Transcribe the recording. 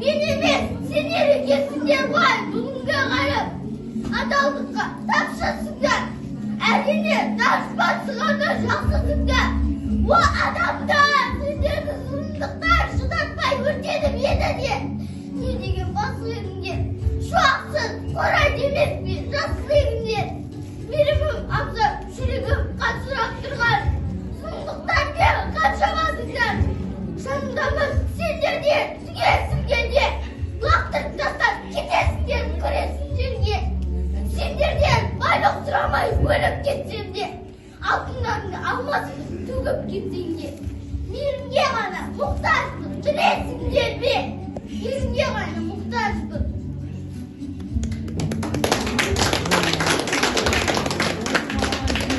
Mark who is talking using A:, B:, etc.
A: мен емес, сендер екенсіңдер ғой бүгінгі қарап адалдыққа тапшысыңдар. Әрине данышпансығанда жақсысыңдар. О адамдар, сендерді зұлымдықтар шыдатпай өртеніп еді де. Не деген басылығыңдер, шуақсыз қорайды емес пе жасылығыңдер. Мерімім абза жүрегім қансырап тұрған сұмдықтарге қаншамадыңдар. Шанымдамыз сендерде түгесіңдерде лақтырып тастап кетесіңдер күресіңдерге. Сендерден байлық сұрамай өліп кетсем де алтындарыңды алмасын төгіп кетсең де мейірімге ғана мұқтажсың білесіңдер бе? Мейірімге ғана мұқтаж